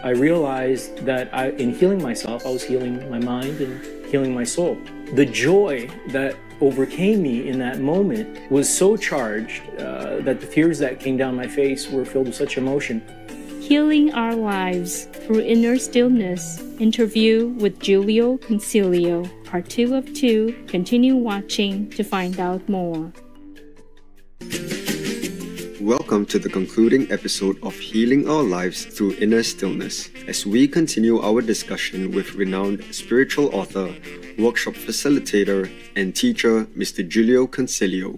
I realized that in healing myself, I was healing my mind and healing my soul. The joy that overcame me in that moment was so charged that the tears that came down my face were filled with such emotion. Healing Our Lives Through Inner Stillness. Interview with Jiuleo Consiglio. Part 2 of 2. Continue watching to find out more. Welcome to the concluding episode of Healing Our Lives Through Inner Stillness, as we continue our discussion with renowned spiritual author, workshop facilitator, and teacher, Mr. Jiuleo Consiglio.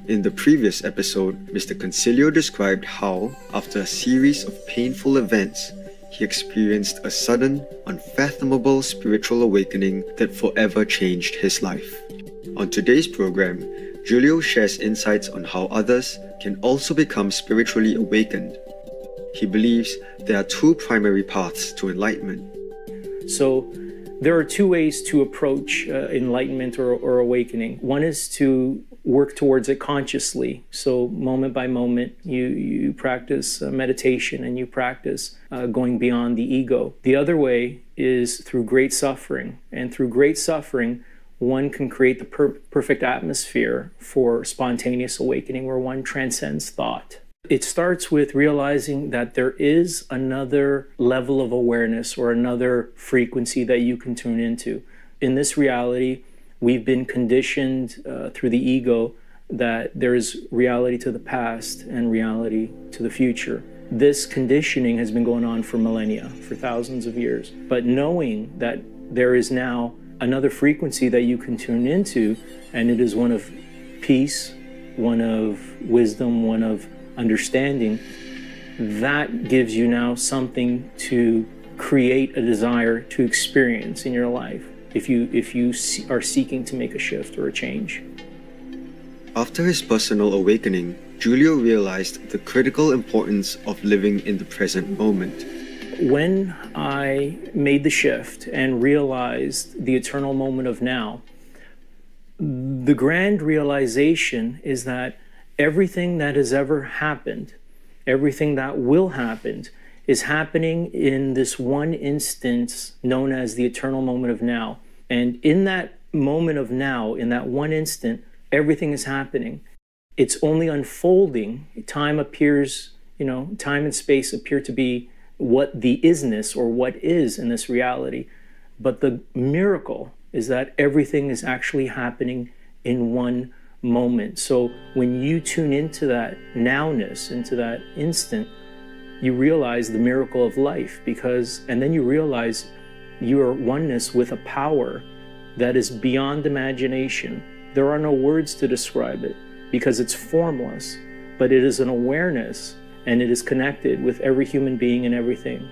In the previous episode, Mr. Consiglio described how, after a series of painful events, he experienced a sudden, unfathomable spiritual awakening that forever changed his life. On today's program, Jiuleo shares insights on how others can also become spiritually awakened. He believes there are two primary paths to enlightenment. So there are two ways to approach enlightenment or awakening. One is to work towards it consciously. So moment by moment, you practice meditation and you practice going beyond the ego. The other way is through great suffering. And through great suffering, one can create the perfect atmosphere for spontaneous awakening where one transcends thought. It starts with realizing that there is another level of awareness or another frequency that you can tune into. In this reality, we've been conditioned through the ego that there is reality to the past and reality to the future. This conditioning has been going on for millennia, for thousands of years. But knowing that there is now another frequency that you can tune into, and it is one of peace, one of wisdom, one of understanding, that gives you now something to create a desire to experience in your life if you are seeking to make a shift or a change. After his personal awakening, Jiuleo realized the critical importance of living in the present moment. When I made the shift and realized the eternal moment of now, the grand realization is that everything that has ever happened, everything that will happen, is happening in this one instance known as the eternal moment of now. And in that moment of now, in that one instant, everything is happening. It's only unfolding. Time appears, time and space appear to be what the isness or what is in this reality. But the miracle is that everything is actually happening in one moment. So when you tune into that nowness, into that instant, you realize the miracle of life, and then you realize you are oneness with a power that is beyond imagination. There are no words to describe it because it's formless, but it is an awareness and it is connected with every human being and everything.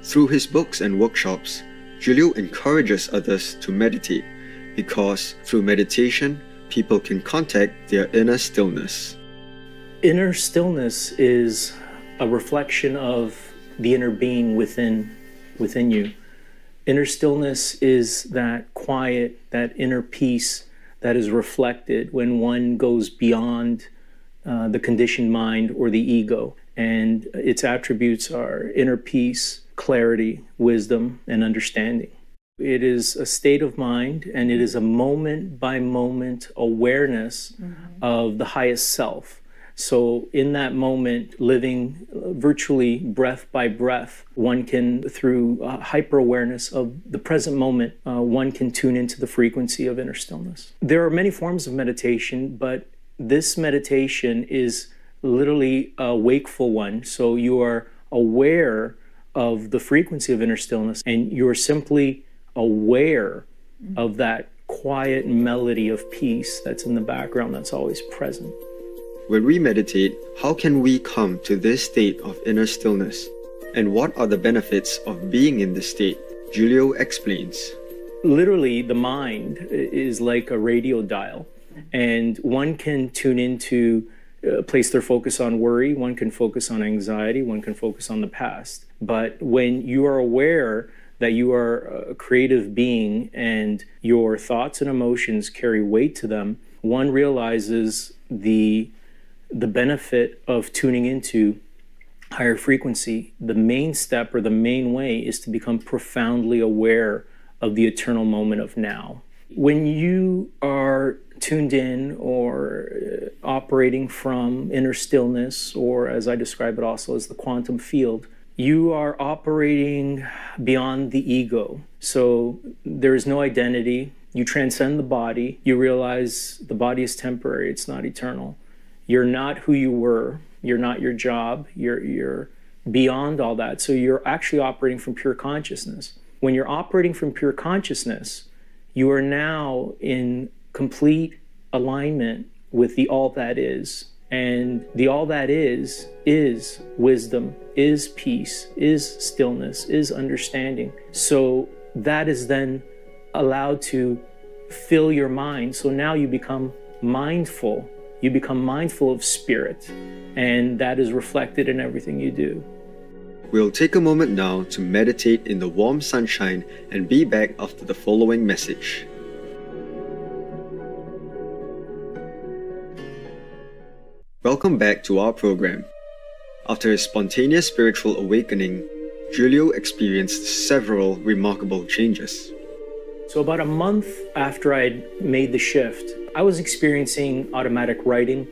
Through his books and workshops, Jiuleo encourages others to meditate because through meditation, people can contact their inner stillness. Inner stillness is a reflection of the inner being within you. Inner stillness is that quiet, that inner peace that is reflected when one goes beyond the conditioned mind or the ego. And its attributes are inner peace, clarity, wisdom, and understanding. It is a state of mind, and it is a moment-by-moment awareness of the highest self. So in that moment, living virtually breath by breath, one can, through hyper-awareness of the present moment, one can tune into the frequency of inner stillness. There are many forms of meditation, but this meditation is literally a wakeful one. So you are aware of the frequency of inner stillness, and you're simply aware of that quiet melody of peace that's in the background, that's always present. When we meditate, how can we come to this state of inner stillness? And what are the benefits of being in this state? Jiuleo explains. Literally, the mind is like a radio dial, and one can tune into, place their focus on worry, one can focus on anxiety, one can focus on the past. But when you are aware that you are a creative being and your thoughts and emotions carry weight to them, one realizes the benefit of tuning into higher frequency, the main step or the main way is to become profoundly aware of the eternal moment of now. When you are tuned in or operating from inner stillness, or as I describe it also as the quantum field, you are operating beyond the ego. So there is no identity. You transcend the body. You realize the body is temporary. It's not eternal. You're not who you were. You're not your job. You're beyond all that. So you're actually operating from pure consciousness. When you're operating from pure consciousness, you are now in complete alignment with the all that is. And the all that is wisdom, is peace, is stillness, is understanding. So that is then allowed to fill your mind. So now you become mindful. You become mindful of spirit, and that is reflected in everything you do. We'll take a moment now to meditate in the warm sunshine and be back after the following message. Welcome back to our program. After a spontaneous spiritual awakening, Jiuleo experienced several remarkable changes. So about a month after I'd made the shift, I was experiencing automatic writing.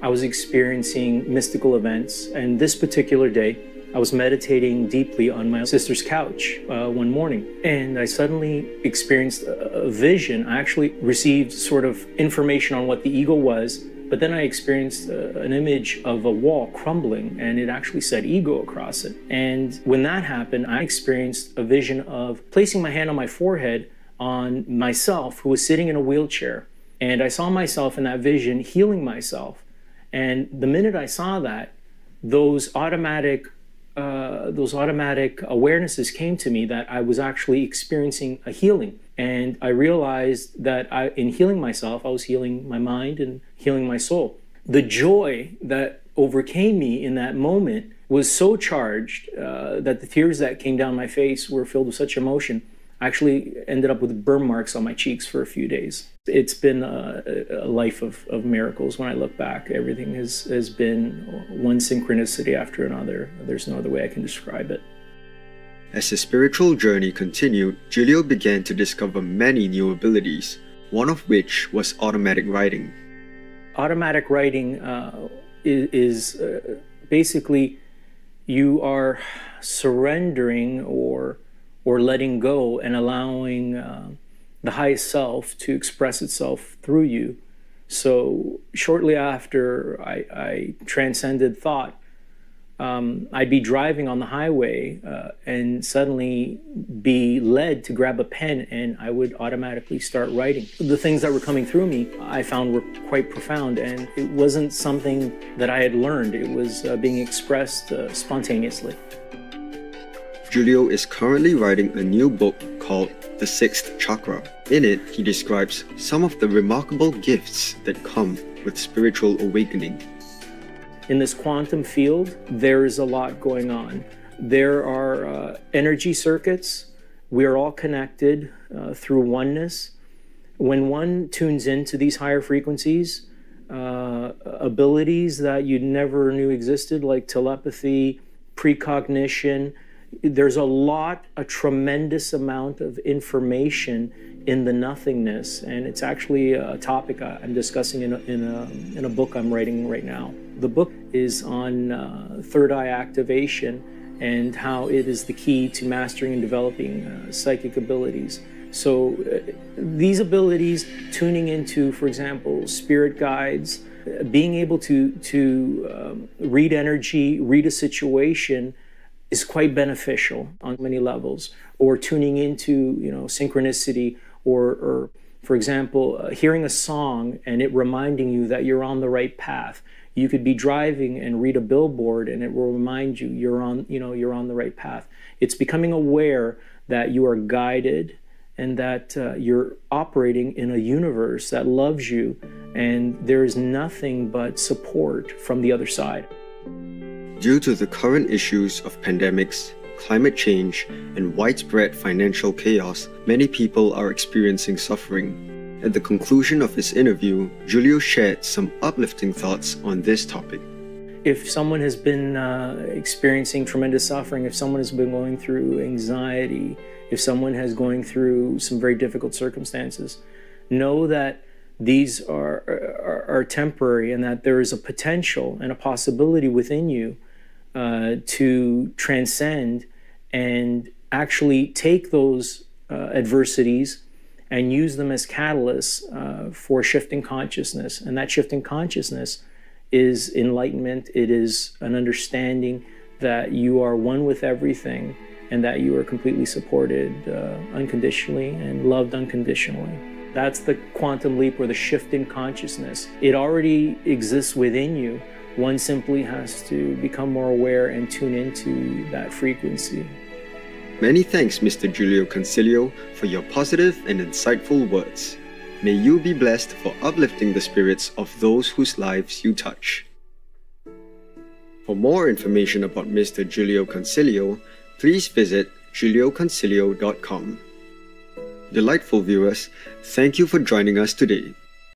I was experiencing mystical events. And this particular day, I was meditating deeply on my sister's couch one morning. And I suddenly experienced a vision. I actually received sort of information on what the ego was. But then I experienced an image of a wall crumbling, and it actually said ego across it. And when that happened, I experienced a vision of placing my hand on my forehead on myself, who was sitting in a wheelchair. And I saw myself in that vision healing myself. And the minute I saw that, those automatic awarenesses came to me that I was actually experiencing a healing. And I realized that in healing myself, I was healing my mind and healing my soul. The joy that overcame me in that moment was so charged that the tears that came down my face were filled with such emotion. I actually ended up with burn marks on my cheeks for a few days. It's been a life of miracles when I look back. Everything has been one synchronicity after another. There's no other way I can describe it. As his spiritual journey continued, Jiuleo began to discover many new abilities, one of which was automatic writing. Automatic writing is basically you are surrendering or letting go and allowing the highest self to express itself through you. So shortly after I transcended thought, I'd be driving on the highway and suddenly be led to grab a pen, and I would automatically start writing. The things that were coming through me I found were quite profound, and it wasn't something that I had learned. It was being expressed spontaneously. Jiuleo is currently writing a new book called The Sixth Chakra. In it, he describes some of the remarkable gifts that come with spiritual awakening. In this quantum field, there is a lot going on. There are energy circuits. We are all connected through oneness. When one tunes into these higher frequencies, abilities that you never knew existed, like telepathy, precognition, there's a tremendous amount of information in the nothingness, and it's actually a topic I'm discussing in a book I'm writing right now. The book is on third eye activation and how it is the key to mastering and developing psychic abilities. So these abilities, tuning into, for example, spirit guides, being able to read energy, read a situation, is quite beneficial on many levels. Or tuning into, synchronicity, or for example, hearing a song and it reminding you that you're on the right path. You could be driving and read a billboard and it will remind you you're on the right path. It's becoming aware that you are guided and that you're operating in a universe that loves you, and there is nothing but support from the other side. Due to the current issues of pandemics, climate change, and widespread financial chaos, many people are experiencing suffering. At the conclusion of this interview, Jiuleo shared some uplifting thoughts on this topic. if someone has been experiencing tremendous suffering, if someone has been going through anxiety, if someone has going through some very difficult circumstances, know that these are temporary, and that there is a potential and a possibility within you to transcend and actually take those adversities and use them as catalysts for shifting consciousness. And that shifting consciousness is enlightenment. It is an understanding that you are one with everything, and that you are completely supported unconditionally and loved unconditionally. That's the quantum leap, or the shift in consciousness. It already exists within you. One simply has to become more aware and tune into that frequency. Many thanks, Mr. Jiuleo Consiglio, for your positive and insightful words. May you be blessed for uplifting the spirits of those whose lives you touch. For more information about Mr. Jiuleo Consiglio, please visit jiuleoconsiglio.com. Delightful viewers, thank you for joining us today.